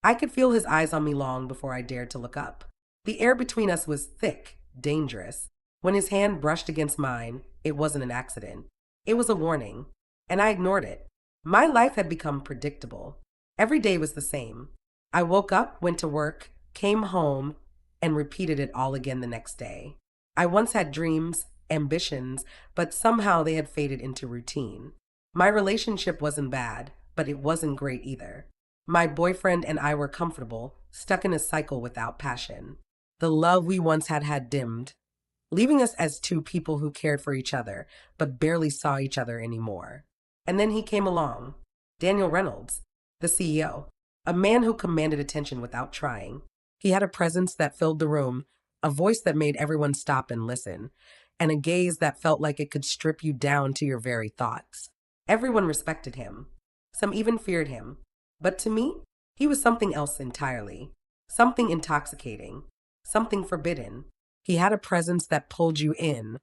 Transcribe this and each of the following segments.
I could feel his eyes on me long before I dared to look up. The air between us was thick, dangerous. When his hand brushed against mine, it wasn't an accident. It was a warning, and I ignored it. My life had become predictable. Every day was the same. I woke up, went to work, came home, and repeated it all again the next day. I once had dreams, ambitions, but somehow they had faded into routine. My relationship wasn't bad, but it wasn't great either. My boyfriend and I were comfortable, stuck in a cycle without passion. The love we once had dimmed, leaving us as two people who cared for each other, but barely saw each other anymore. And then he came along, Daniel Reynolds, the CEO, a man who commanded attention without trying. He had a presence that filled the room, a voice that made everyone stop and listen, and a gaze that felt like it could strip you down to your very thoughts. Everyone respected him. Some even feared him. But to me, he was something else entirely. Something intoxicating. Something forbidden. He had a presence that pulled you in,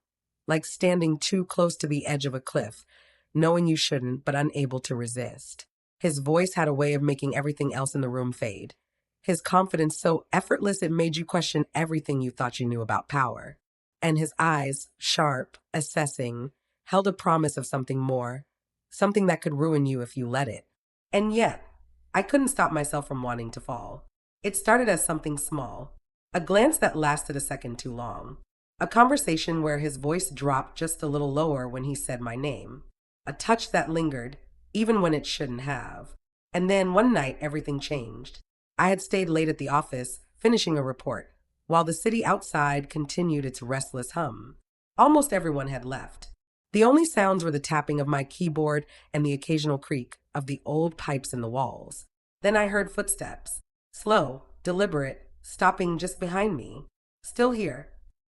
like standing too close to the edge of a cliff, knowing you shouldn't but unable to resist. His voice had a way of making everything else in the room fade. His confidence so effortless it made you question everything you thought you knew about power. And his eyes, sharp, assessing, held a promise of something more, something that could ruin you if you let it. And yet, I couldn't stop myself from wanting to fall. It started as something small, a glance that lasted a second too long, a conversation where his voice dropped just a little lower when he said my name, a touch that lingered, even when it shouldn't have. And then one night, everything changed. I had stayed late at the office, finishing a report, while the city outside continued its restless hum. Almost everyone had left. The only sounds were the tapping of my keyboard and the occasional creak of the old pipes in the walls. Then I heard footsteps, slow, deliberate, stopping just behind me. Still here.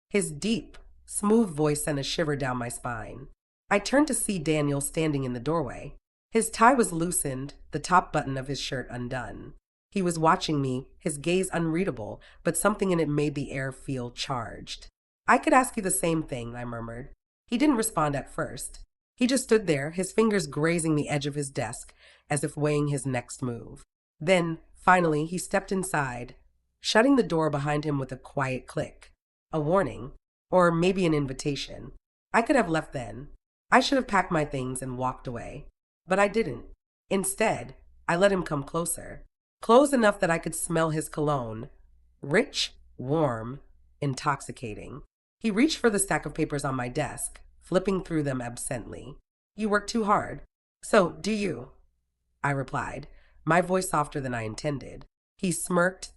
His deep, smooth voice sent a shiver down my spine. I turned to see Daniel standing in the doorway. His tie was loosened, the top button of his shirt undone. He was watching me, his gaze unreadable, but something in it made the air feel charged. "I could ask you the same thing," I murmured. He didn't respond at first. He just stood there, his fingers grazing the edge of his desk, as if weighing his next move. Then, finally, he stepped inside, shutting the door behind him with a quiet click. A warning, or maybe an invitation. I could have left then. I should have packed my things and walked away. But I didn't. Instead, I let him come closer. Close enough that I could smell his cologne. Rich, warm, intoxicating. He reached for the stack of papers on my desk, flipping through them absently. "You work too hard." "So do you," I replied, my voice softer than I intended. He smirked,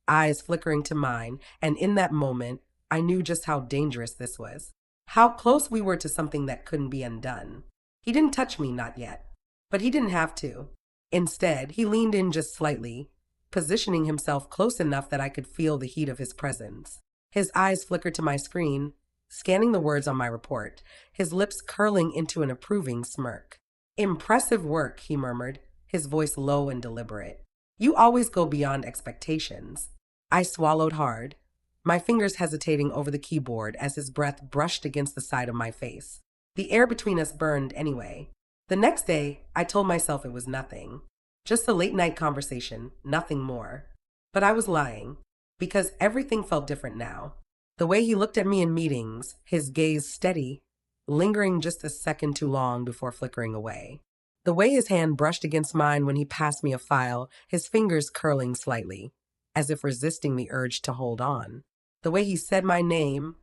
eyes flickering to mine, and in that moment, I knew just how dangerous this was. How close we were to something that couldn't be undone. He didn't touch me, not yet. But he didn't have to. Instead, he leaned in just slightly, positioning himself close enough that I could feel the heat of his presence. His eyes flickered to my screen, scanning the words on my report, his lips curling into an approving smirk. "Impressive work," he murmured, his voice low and deliberate. "You always go beyond expectations." I swallowed hard, my fingers hesitating over the keyboard as his breath brushed against the side of my face. The air between us burned anyway. The next day, I told myself it was nothing. Just a late-night conversation, nothing more. But I was lying, because everything felt different now. The way he looked at me in meetings, his gaze steady, lingering just a second too long before flickering away. The way his hand brushed against mine when he passed me a file, his fingers curling slightly, as if resisting the urge to hold on. The way he said my name,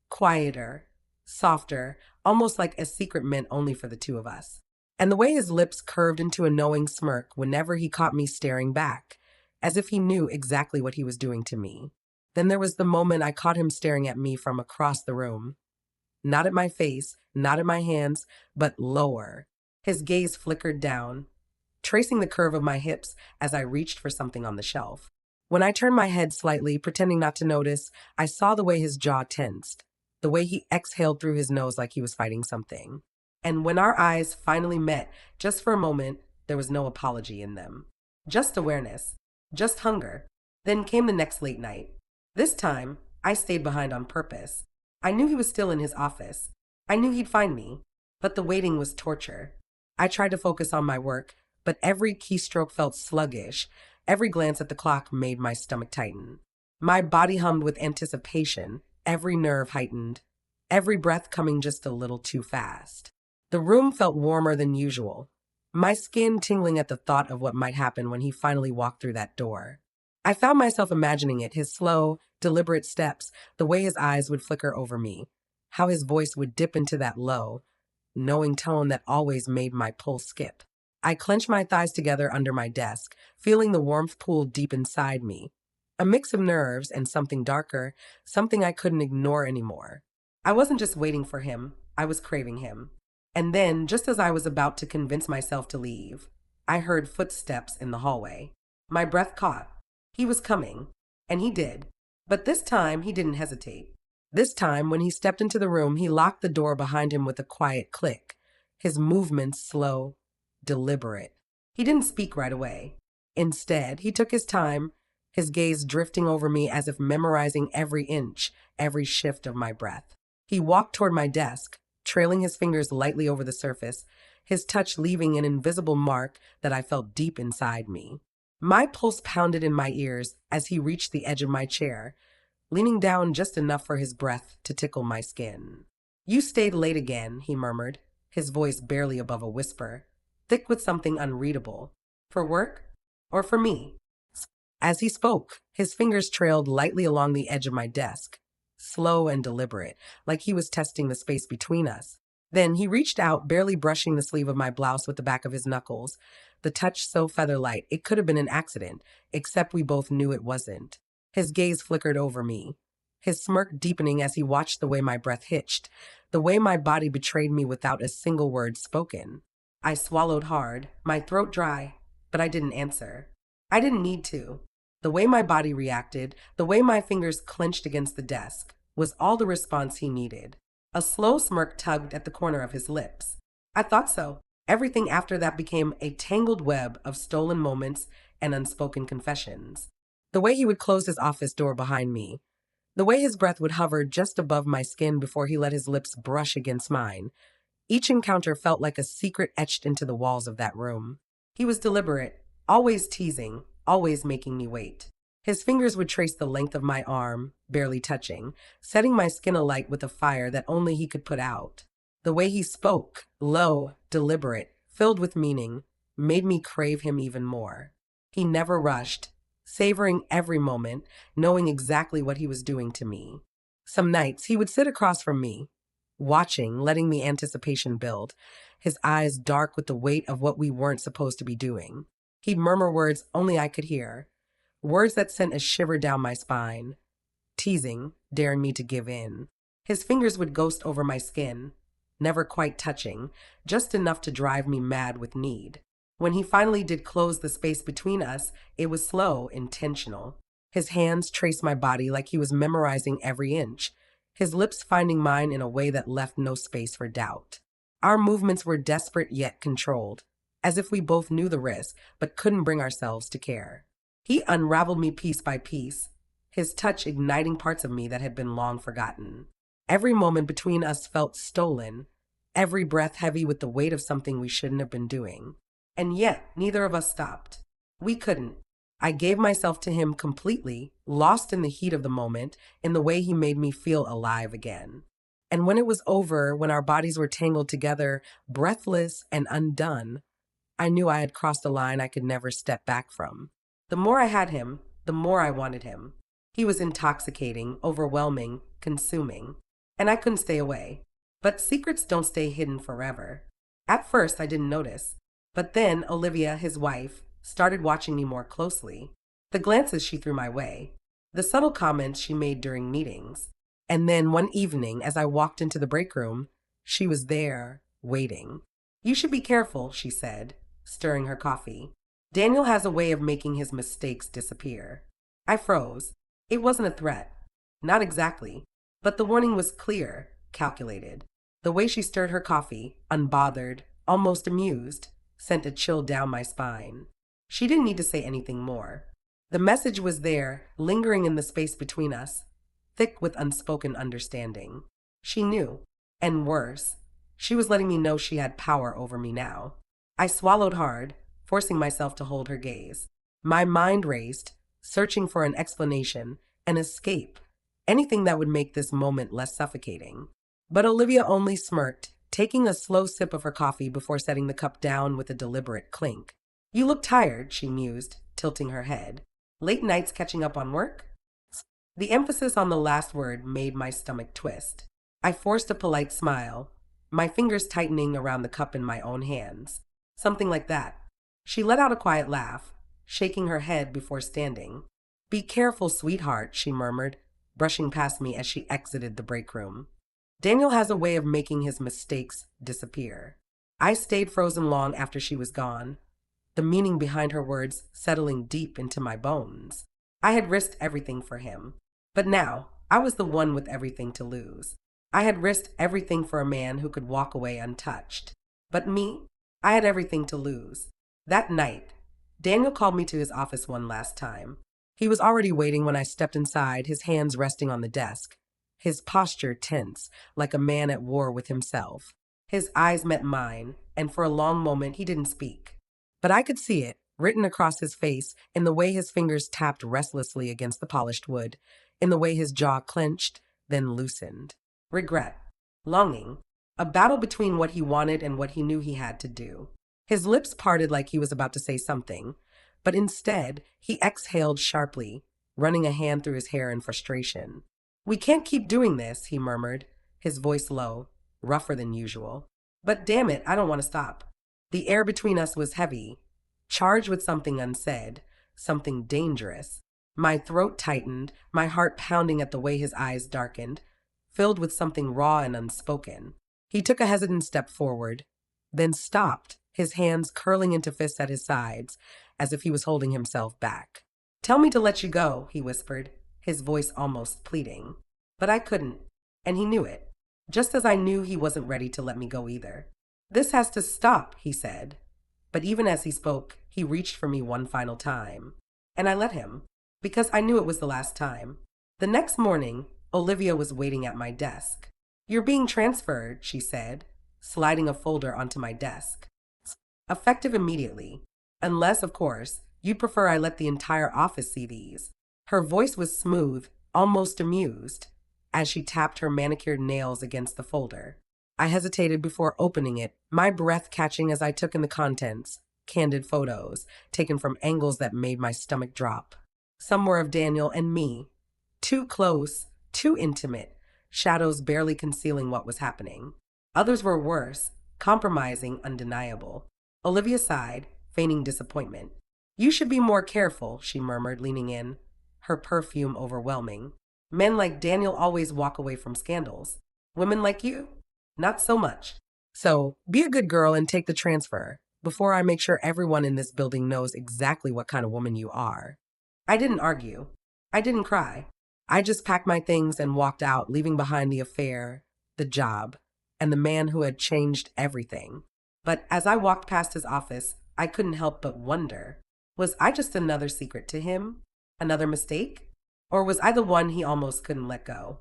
quieter, softer, almost like a secret meant only for the two of us. And the way his lips curved into a knowing smirk whenever he caught me staring back, as if he knew exactly what he was doing to me. Then there was the moment I caught him staring at me from across the room. Not at my face, not at my hands, but lower. His gaze flickered down, tracing the curve of my hips as I reached for something on the shelf. When I turned my head slightly, pretending not to notice, I saw the way his jaw tensed, the way he exhaled through his nose like he was fighting something. And when our eyes finally met, just for a moment, there was no apology in them. Just awareness. Just hunger. Then came the next late night. This time, I stayed behind on purpose. I knew he was still in his office. I knew he'd find me. But the waiting was torture. I tried to focus on my work, but every keystroke felt sluggish, Every glance at the clock made my stomach tighten. My body hummed with anticipation, every nerve heightened, every breath coming just a little too fast. The room felt warmer than usual, my skin tingling at the thought of what might happen when he finally walked through that door. I found myself imagining it, his slow, deliberate steps, the way his eyes would flicker over me, how his voice would dip into that low, knowing tone that always made my pulse skip. I clenched my thighs together under my desk, feeling the warmth pool deep inside me. A mix of nerves and something darker, something I couldn't ignore anymore. I wasn't just waiting for him, I was craving him. And then, just as I was about to convince myself to leave, I heard footsteps in the hallway. My breath caught. He was coming, and he did. But this time, he didn't hesitate. This time, when he stepped into the room, he locked the door behind him with a quiet click, his movements slow, deliberate. He didn't speak right away. Instead, he took his time, his gaze drifting over me as if memorizing every inch, every shift of my breath. He walked toward my desk, trailing his fingers lightly over the surface, his touch leaving an invisible mark that I felt deep inside me. My pulse pounded in my ears as he reached the edge of my chair, leaning down just enough for his breath to tickle my skin. "You stayed late again," he murmured, his voice barely above a whisper, thick with something unreadable. "For work? Or for me?" As he spoke, his fingers trailed lightly along the edge of my desk, slow and deliberate, like he was testing the space between us. Then he reached out, barely brushing the sleeve of my blouse with the back of his knuckles, the touch so feather-light it could have been an accident, except we both knew it wasn't. His gaze flickered over me, his smirk deepening as he watched the way my breath hitched, the way my body betrayed me without a single word spoken. I swallowed hard, my throat dry, but I didn't answer. I didn't need to. The way my body reacted, the way my fingers clenched against the desk, was all the response he needed. A slow smirk tugged at the corner of his lips. I thought so. Everything after that became a tangled web of stolen moments and unspoken confessions. The way he would close his office door behind me, the way his breath would hover just above my skin before he let his lips brush against mine. Each encounter felt like a secret etched into the walls of that room. He was deliberate, always teasing, always making me wait. His fingers would trace the length of my arm, barely touching, setting my skin alight with a fire that only he could put out. The way he spoke, low, deliberate, filled with meaning, made me crave him even more. He never rushed, savoring every moment, knowing exactly what he was doing to me. Some nights he would sit across from me, watching, letting the anticipation build, his eyes dark with the weight of what we weren't supposed to be doing. He'd murmur words only I could hear, words that sent a shiver down my spine, teasing, daring me to give in. His fingers would ghost over my skin, never quite touching, just enough to drive me mad with need. When he finally did close the space between us, it was slow, intentional. His hands traced my body like he was memorizing every inch, his lips finding mine in a way that left no space for doubt. Our movements were desperate yet controlled, as if we both knew the risk but couldn't bring ourselves to care. He unraveled me piece by piece, his touch igniting parts of me that had been long forgotten. Every moment between us felt stolen, every breath heavy with the weight of something we shouldn't have been doing. And yet, neither of us stopped. We couldn't. I gave myself to him completely, lost in the heat of the moment, in the way he made me feel alive again. And when it was over, when our bodies were tangled together, breathless and undone, I knew I had crossed a line I could never step back from. The more I had him, the more I wanted him. He was intoxicating, overwhelming, consuming, and I couldn't stay away. But secrets don't stay hidden forever. At first, I didn't notice, but then Olivia, his wife, started watching me more closely. The glances she threw my way, the subtle comments she made during meetings. And then one evening, as I walked into the break room, she was there, waiting. "You should be careful," she said, stirring her coffee. "Daniel has a way of making his mistakes disappear." I froze. It wasn't a threat. Not exactly. But the warning was clear, calculated. The way she stirred her coffee, unbothered, almost amused, sent a chill down my spine. She didn't need to say anything more. The message was there, lingering in the space between us, thick with unspoken understanding. She knew. And worse, she was letting me know she had power over me now. I swallowed hard, forcing myself to hold her gaze. My mind raced, searching for an explanation, an escape, anything that would make this moment less suffocating. But Olivia only smirked, taking a slow sip of her coffee before setting the cup down with a deliberate clink. You look tired, she mused, tilting her head. Late nights catching up on work? The emphasis on the last word made my stomach twist. I forced a polite smile, my fingers tightening around the cup in my own hands. Something like that. She let out a quiet laugh, shaking her head before standing. Be careful, sweetheart, she murmured, brushing past me as she exited the break room. Daniel has a way of making his mistakes disappear. I stayed frozen long after she was gone, the meaning behind her words settling deep into my bones. I had risked everything for him, but now I was the one with everything to lose. I had risked everything for a man who could walk away untouched. But me, I had everything to lose. That night, Daniel called me to his office one last time. He was already waiting when I stepped inside, his hands resting on the desk, his posture tense, like a man at war with himself. His eyes met mine, and for a long moment he didn't speak. But I could see it, written across his face, in the way his fingers tapped restlessly against the polished wood, in the way his jaw clenched, then loosened. Regret, longing, a battle between what he wanted and what he knew he had to do. His lips parted like he was about to say something, but instead he exhaled sharply, running a hand through his hair in frustration. We can't keep doing this, he murmured, his voice low, rougher than usual. But damn it, I don't want to stop. The air between us was heavy, charged with something unsaid, something dangerous. My throat tightened, my heart pounding at the way his eyes darkened, filled with something raw and unspoken. He took a hesitant step forward, then stopped, his hands curling into fists at his sides, as if he was holding himself back. Tell me to let you go, he whispered, his voice almost pleading. But I couldn't, and he knew it, just as I knew he wasn't ready to let me go either. This has to stop, he said. But even as he spoke, he reached for me one final time. And I let him, because I knew it was the last time. The next morning, Olivia was waiting at my desk. You're being transferred, she said, sliding a folder onto my desk. Effective immediately. Unless, of course, you'd prefer I let the entire office see these. Her voice was smooth, almost amused, as she tapped her manicured nails against the folder. I hesitated before opening it, my breath catching as I took in the contents, candid photos, taken from angles that made my stomach drop. Some were of Daniel and me. Too close, too intimate, shadows barely concealing what was happening. Others were worse, compromising, undeniable. Olivia sighed, feigning disappointment. You should be more careful, she murmured, leaning in, her perfume overwhelming. Men like Daniel always walk away from scandals. Women like you? Not so much. So, be a good girl and take the transfer, before I make sure everyone in this building knows exactly what kind of woman you are. I didn't argue. I didn't cry. I just packed my things and walked out, leaving behind the affair, the job, and the man who had changed everything. But as I walked past his office, I couldn't help but wonder, was I just another secret to him? Another mistake? Or was I the one he almost couldn't let go?